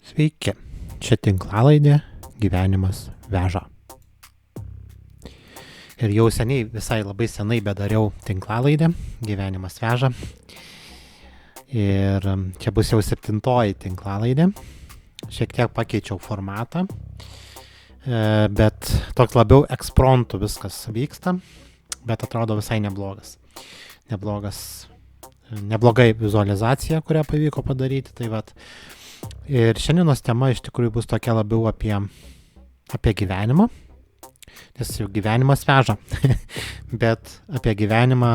Sveiki, čia tinklalaidė Gyvenimas veža. Ir jau seniai, visai labai senai bedariau tinklalaidę Gyvenimas veža. Ir čia bus jau 7 tinklalaidė. Šiek tiek pakeičiau formatą, bet toks labiau ekspromtu viskas vyksta, bet atrodo visai neblogas. Neblogai vizualizacija, kurią pavyko padaryti. Tai vat. Ir šiandienos tema iš tikrųjų bus tokia labiau apie gyvenimą, nes jau gyvenimas veža, bet apie gyvenimą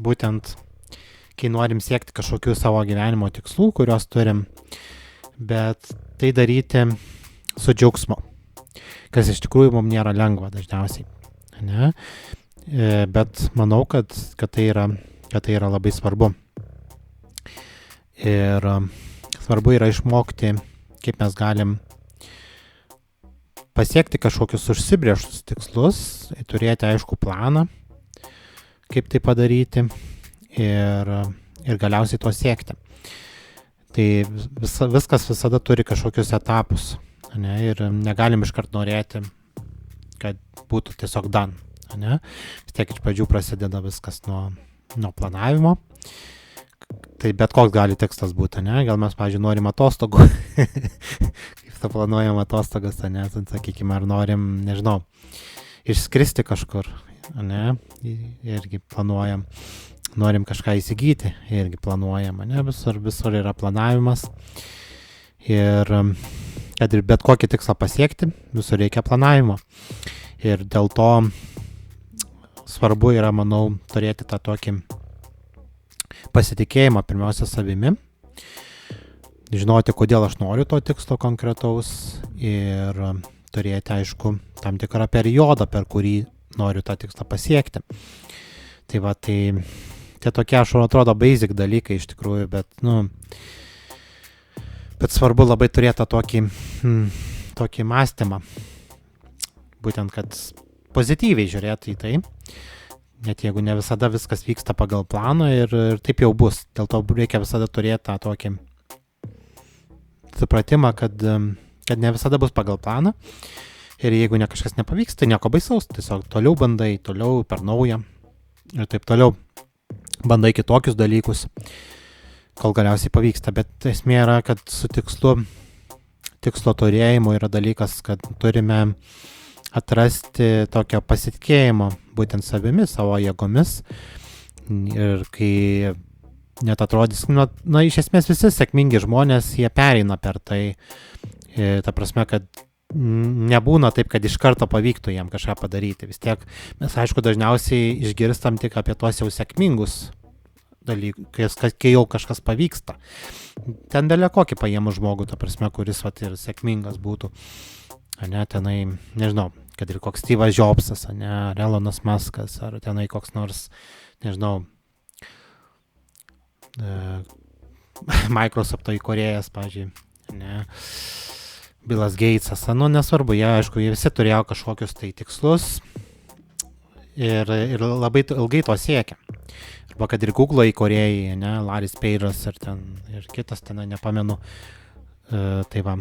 būtent, kai norim siekti kažkokių savo gyvenimo tikslų, kuriuos turim, bet tai daryti su džiaugsmu, kas iš tikrųjų mums nėra lengva dažniausiai, ne? Bet manau, kad tai yra labai svarbu. Ir svarbu yra išmokti, kaip mes galim pasiekti kažkokius užsibrėžtus tikslus, turėti aišku planą, kaip tai padaryti ir galiausiai to siekti. Tai viskas visada turi kažkokius etapus, ne? Ir negalim iškart norėti, kad būtų tiesiog done. Ne? Vis tiek iš pradžių prasideda viskas nuo planavimo. Tai bet koks gali tikslas būti, ne? Gal mes, pavyzdžiui, norim atostogų, kaip planuojam atostogas, ne? Sakykime, ar norim, nežinau, išskristi kažkur, ne? Irgi planuojam, norim kažką įsigyti, irgi planuojam, ne? Visur yra planavimas. Ir kad ir bet kokį tikslą pasiekti, visur reikia planavimo. Ir dėl to svarbu yra, manau, turėti tą tokį pasitikėjimą pirmiausia savimi, žinoti, kodėl aš noriu to tikslo konkretaus ir turėti, aišku, tam tikrą periodą, per kurį noriu tą tikslą pasiekti. Tai va, tai tokie, aš atrodo, basic dalykai iš tikrųjų, bet svarbu labai turėti tokį mąstymą, būtent, kad pozityviai žiūrėti į tai. Net jeigu ne visada viskas vyksta pagal planą ir taip jau bus. Dėl to reikia visada turėti tą tokį supratimą, kad ne visada bus pagal planą. Ir jeigu kažkas nepavyks, tai nieko baisaus. Tiesiog toliau bandai, toliau per naują. Ir taip toliau bandai kitokius dalykus, kol galiausiai pavyksta. Bet esmė yra, kad su tikslo turėjimu yra dalykas, kad turime atrasti tokio pasitikėjimo būtent savimi, savo jėgomis. Ir kai net atrodys, iš esmės visi sėkmingi žmonės, jie pereina per tai. Ta prasme, kad nebūna taip, kad iš karto pavyktų jiem kažką padaryti. Vis tiek mes, aišku, dažniausiai išgirstam tik apie tuos jau sėkmingus dalykus, kai jau kažkas pavyksta. Ten belia kokį paėmų žmogų, ta prasme, kuris ir sėkmingas būtų. Ne, tenai, nežinau, kad ir koks Steve'as Jobsas, ne, ar Elonas Muskas, ar tenai koks nors, nežinau, Microsoft'o įkūrėjas, pavyzdžiui, ne, Billas Gatesas, nesvarbu, jie visi turėjo kažkokius tai tikslus ir labai ilgai to siekia. Arba kad ir Google įkūrėjai, ne, Larry Page'as ir kitas, tenai nepamenu, tai va,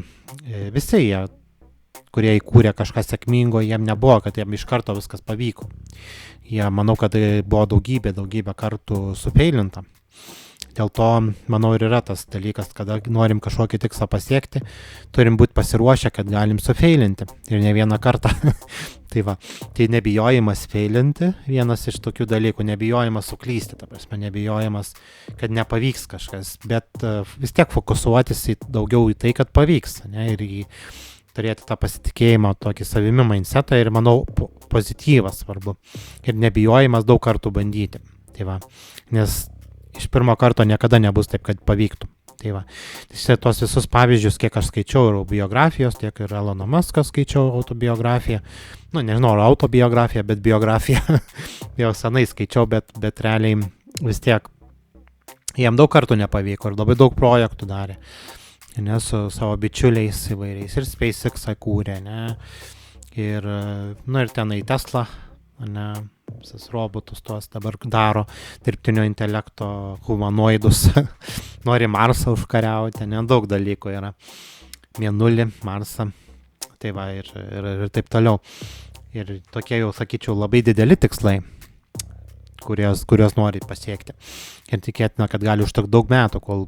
visi jie, kurie įkūrė kažką sėkmingo, jiem nebuvo, kad jiem iš karto viskas pavyko. Jie, manau, kad buvo daugybę kartų sufeilinta. Dėl to, manau, ir yra tas dalykas, kada norim kažkokį tikslą pasiekti, turim būti pasiruošę, kad galim sufeilinti. Ir ne vieną kartą. Tai va, tai nebijojimas feilinti, vienas iš tokių dalykų, nebijojimas suklysti, ta prasme, nebijojimas, kad nepavyks kažkas, bet vis tiek fokusuotis daugiau į tai, kad pavyks, ne, ir turėti tą pasitikėjimą, tokį savimi mindsetą ir, manau, pozityvas svarbu. Ir nebijojimas daug kartų bandyti. Tai va, nes iš pirmo karto niekada nebus taip, kad pavyktų. Tai va, tai tos visus pavyzdžius, kiek aš skaičiau ir biografijos, tiek ir Elono Musko skaičiau autobiografiją. Nežinau, ar autobiografiją, bet biografiją jau senai skaičiau, bet realiai vis tiek jam daug kartų nepavyko ir labai daug projektų darė. Ne, su savo bičiuliais įvairiais ir SpaceX kūrė, ne, ir tenai Tesla, ne, visas robotus tuos dabar daro, dirbtinio intelekto humanoidus, nori Marsą užkariauti, nedaug dalykų yra. Mėnulį, Marsą, tai va ir taip toliau. Ir tokie jau, sakyčiau, labai dideli tikslai, kurios nori pasiekti. Ir tikėtina, kad gali užtrukti daug metų, kol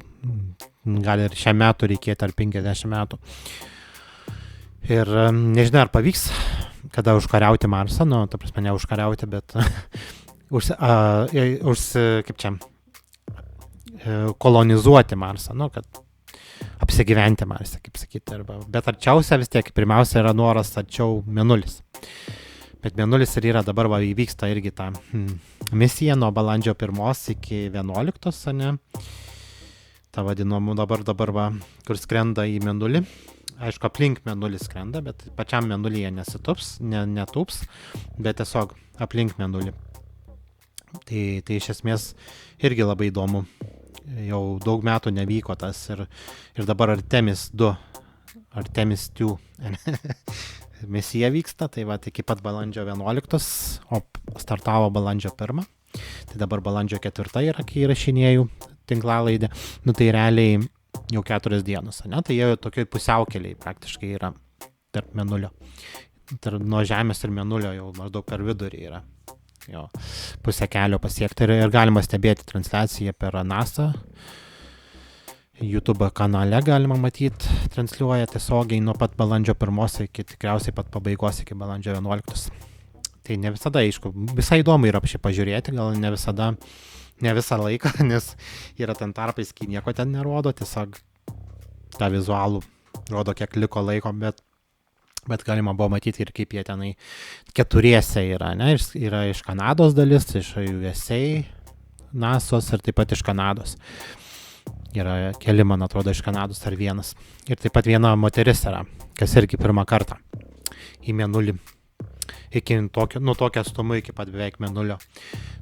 gali ir šiam metu reikėti ar 50 metų. Ir nežinau, ar pavyks kada užkariauti Marsą, nu, ta prasme, ne užkariauti, bet kaip čia, kolonizuoti Marsą, nu, kad apsigyventi Marse, kaip sakyti. Bet arčiausia vis tiek, pirmiausia, yra noras arčiau Mėnulis. Bet Mėnulis ir yra dabar įvyksta irgi ta misija nuo balandžio 1 iki 11, ne? Ta vadinamų dabar kur skrenda į Mėnulį. Aišku, aplink Mėnulį skrenda, bet pačiam Mėnulyje netūps, bet tiesiog aplink Mėnulį. Tai iš esmės irgi labai įdomu. Jau daug metų nevyko tas ir dabar Artemis 2 misija vyksta, tai va iki pat balandžio 11, o startavo balandžio 1, tai dabar balandžio 4 yra, kai įrašinėjau tinklalaidę, nu tai realiai jau 4 dienos, ne, tai jie tokioj pusiaukeliai praktiškai yra tarp Mėnulio, nuo Žemės ir Mėnulio jau maždaug per vidurį yra. Jo, pusę kelio pasiekti ir galima stebėti transliaciją per NASA. YouTube kanale galima matyti, transliuoja tiesiogiai nuo pat balandžio 1 iki tikriausiai pat pabaigos iki balandžio 11. Tai ne visada, aišku, visai įdomu yra pažiūrėti, gal ne visada, ne visą laiką, nes yra ten tarpais, kai nieko ten nerodo, tiesiog tą vizualų rodo, kiek liko laiko, bet galima buvo matyti ir kaip jie tenai keturiese yra, ne, yra iš Kanados dalis, iš USA, NASOS ir taip pat iš Kanados. Yra keli, man atrodo, iš Kanados ar vienas. Ir taip pat viena moteris yra, kas irgi pirmą kartą į Mėnulį. Iki tokio atstumo iki pat beveik Mėnulio.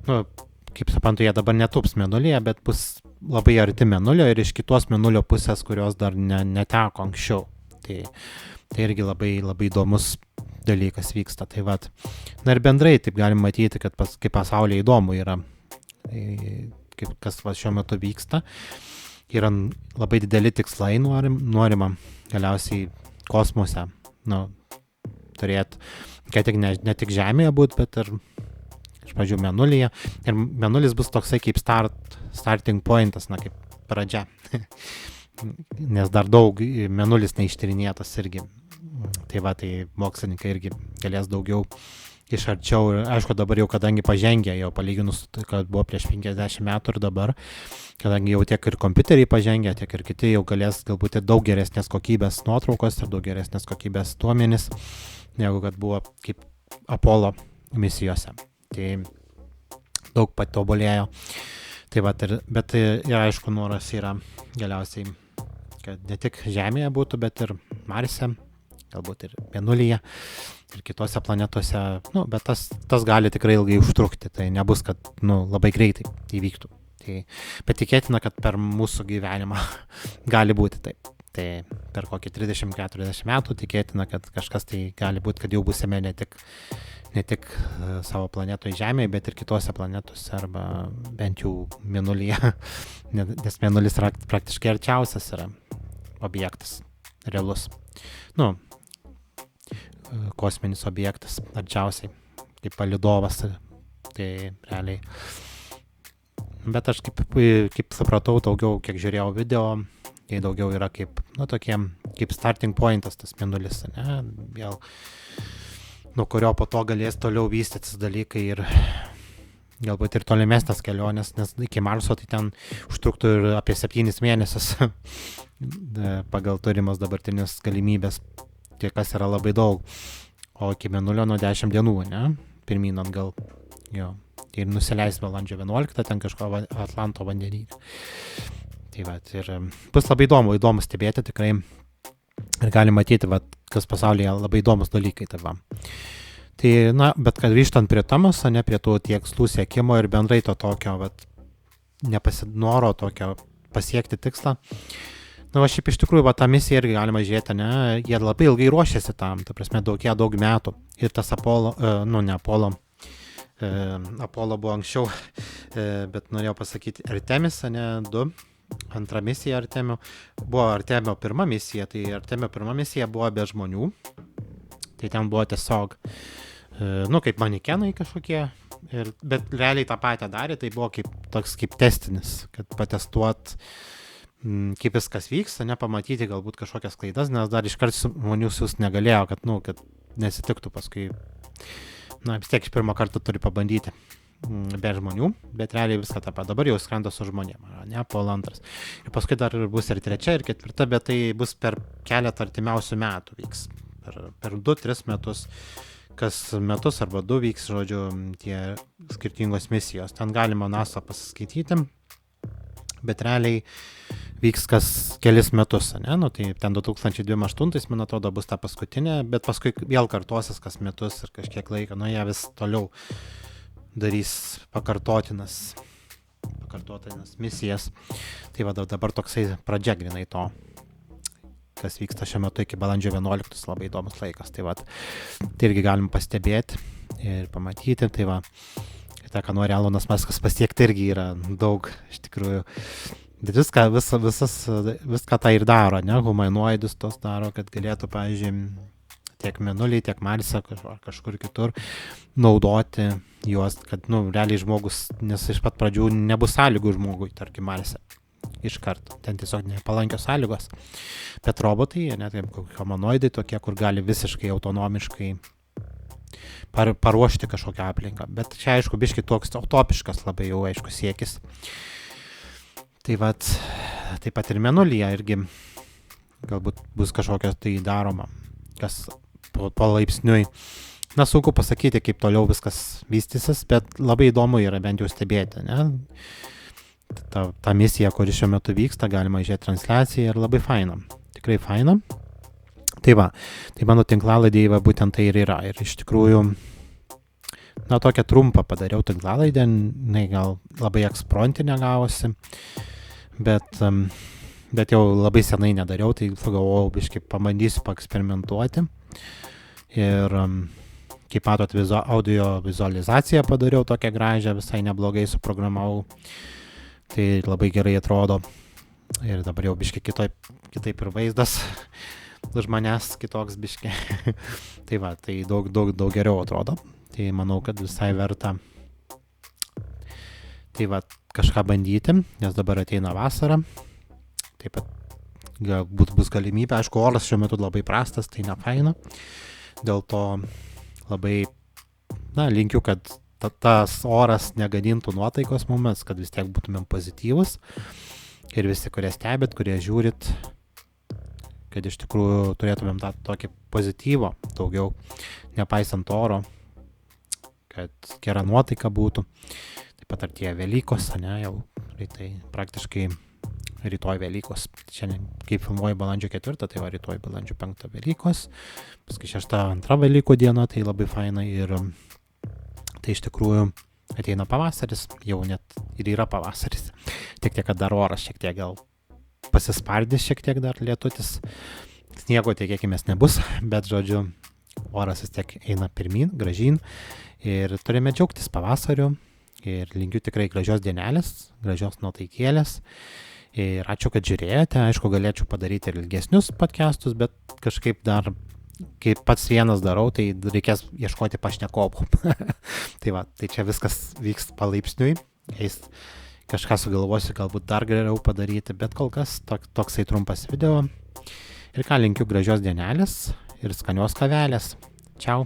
Nu, kaip suprantu, jie dabar netūps Mėnulyje, bet bus labai arti Mėnulio ir iš kitos Mėnulio pusės, kurios dar neteko anksčiau. Tai irgi labai, labai įdomus dalykas vyksta. Tai vat. Na ir bendrai taip galim matyti, kad kaip pasaulyje įdomu yra, kas šiuo metu vyksta. Yra labai dideli tikslai norima galiausiai kosmose, turėti, kad ne tik Žemėje būt, bet ir iš pradžių Mėnulyje. Ir Mėnulis bus toksai kaip starting pointas, kaip pradžia. Nes dar daug Mėnulis neištyrinėtas irgi. Tai va, tai mokslininkai irgi galės daugiau iš arčiau. Aišku, dabar jau kadangi pažengė, jau palyginus, kad buvo prieš 50 metų ir dabar, kadangi jau tiek ir kompiuteriai pažengė, tiek ir kiti jau galės galbūt daug geresnės kokybės nuotraukos ir daug geresnės kokybės duomenys, negu kad buvo kaip Apollo misijose. Tai daug patobulėjo. Tai va, bet ir aišku, noras yra galiausiai, kad ne tik Žemėje būtų, bet ir Marse, galbūt ir Mėnulyje, ir kitose planetose, bet tas gali tikrai ilgai užtrukti, tai nebus, kad labai greitai įvyktų. Bet tikėtina, kad per mūsų gyvenimą gali būti taip. Tai per kokį 30-40 metų tikėtina, kad kažkas tai gali būti, kad jau būsime ne tik savo planetoje Žemėje, bet ir kitose planetose arba bent jau Mėnulyje, nes Mėnulis praktiškai arčiausias yra objektas, realus. Kosminis objektas arčiausiai, kaip palydovas, tai realiai. Bet aš kaip supratau, daugiau, kiek žiūrėjau video, tai daugiau yra kaip starting pointas tas Mėnulis, ne, vėl, nuo kurio po to galės toliau vystytis dalykai ir galbūt ir tolimesnės kelionės, nes iki Marso tai ten užtruktų ir apie 7 mėnesius pagal turimas dabartinės galimybės. Tai kas yra labai daug, o iki Mėnulio nuo 10 dienų, ne, pirmyn atgal, jo, ir nusileis balandžio 11, ten kažko Atlanto vandenyne. Tai va, ir bus labai įdomu stebėti tikrai, ir gali matyti, va, kas pasaulyje labai įdomus dalykai, tai va. Tai, bet kad grįžtant prie temos, ne prie tų tikslų siekimo ir bendrai to tokio, va, nepasinoro tokio pasiekti tikslą. Šiaip iš tikrųjų, tą misiją irgi galima žiūrėti, ne, jie labai ilgai ruošėsi tam, ta prasme, daug metų. Ir tas Apollo, ne Apollo, Apollo buvo anksčiau, bet norėjau pasakyti Artemis, ne, 2, antra misija Artemio. Buvo Artemio pirma misija, tai Artemio pirma misija buvo be žmonių. Tai ten buvo tiesiog, kaip manekenai kažkokie, bet realiai tą patį darė, tai buvo toks kaip testinis, kad patestuot, kaip viskas vyksta, nepamatyti galbūt kažkokias klaidas, nes dar iškart žmonių siūs negalėjo, kad nesitiktų paskui. Vis tiek iš pirmo karto turi pabandyti be žmonių, bet realiai viską tą pat. Dabar jau skrenda su žmonėm, ne, Apollo 2. Ir paskui dar bus ir 3 ir 4, bet tai bus per keletą artimiausių metų vyks. Per 2-3 metus, kas metus arba 2 vyks, žodžiu, tie skirtingos misijos. Ten galima NASA pasiskaityti, bet realiai vyks kas kelis metus, ne? Tai ten 2028, man atrodo, bus ta paskutinė, bet paskui vėl kartuosis kas metus ir kažkiek laiko, jie vis toliau darys pakartotinas misijas. Tai dabar toksai pradžia grinai to, kas vyksta šiuo metu iki balandžio 11, labai įdomus laikas. Tai irgi galim pastebėti ir pamatyti. Tai ką nori Elonas Muskas pasiekti, irgi yra daug, iš tikrųjų. Bet viską tą ir daro, ne? Humanoidus tos daro, kad galėtų, pavyzdžiui, tiek Mėnulį, tiek Marsą, kažkur kitur naudoti juos, kad, realiai žmogus, nes iš pat pradžių nebus sąlygų žmogui, tarkim, Marse. Iš karto. Ten tiesiog nepalankios sąlygos. Bet robotai, net kaip humanoidai tokie, kur gali visiškai autonomiškai paruošti kažkokią aplinką. Bet čia, aišku, biškai toks utopiškas labai jau, aišku, siekis. Tai taip pat ir Mėnulyje irgi galbūt bus kažkokios tai daroma, kas palaipsniui. Sunku pasakyti, kaip toliau viskas vystysis, bet labai įdomu yra bent jau stebėti, ne? Ta misija, kuri šiuo metu vyksta, galima žiūrėti transliaciją ir labai faina. Tikrai faina. Tai mano tinklalaidėje būtent tai ir yra. Ir iš tikrųjų, tokią trumpą padariau tinklalaidę, gal labai eksprontinė gavosi, bet jau labai senai nedariau, tai pagalvojau, biškai pabandysiu paeksperimentuoti. Ir kaip matot, audio vizualizaciją padariau tokią gražią, visai neblogai suprogramavau. Tai labai gerai atrodo. Ir dabar jau biškai kitaip ir vaizdas už manęs kitoks biškai. Tai daug geriau atrodo. Tai manau, kad visai verta kažką bandyti, nes dabar ateina vasara. Taip pat galbūt bus galimybė. Aišku, oras šiuo metu labai prastas, tai nefaina. Dėl to labai linkiu, kad tas oras negadintų nuotaikos mumis, kad vis tiek būtumėm pozityvus. Ir visi, kurie stebit, kurie žiūrit, kad iš tikrųjų turėtumėm tą tokį pozityvą daugiau, nepaisant oro, kad gera nuotaika būtų. Taip pat artėja Velykos, jau tai praktiškai rytoj Velykos. Šiandien, kaip filmuoju balandžio 4, tai rytoj balandžio 5 Velykos. Paskui 6-2 Velykų diena, tai labai faina. Ir tai iš tikrųjų ateina pavasaris, jau net ir yra pavasaris. Tik tiek, kad dar oras šiek tiek gal pasispardys, šiek tiek dar lietutis. Sniego tikėkimės nebus, bet žodžiu, oras vis tiek eina pirmyn, gražyn. Ir turime džiaugtis pavasariu. Ir linkiu tikrai gražios dienelės, gražios nuotaikėlės. Ir ačiū, kad žiūrėjote. Aišku, galėčiau padaryti ir ilgesnius podcastus, bet kažkaip dar, kai pats vienas darau, tai reikės ieškoti pašnekovų. Tai čia viskas vyks palaipsniui. Kažką sugalvosiu galbūt dar geriau padaryti, bet kol kas toksai trumpas video. Ir linkiu gražios dienelės ir skanios kavelės. Čiau.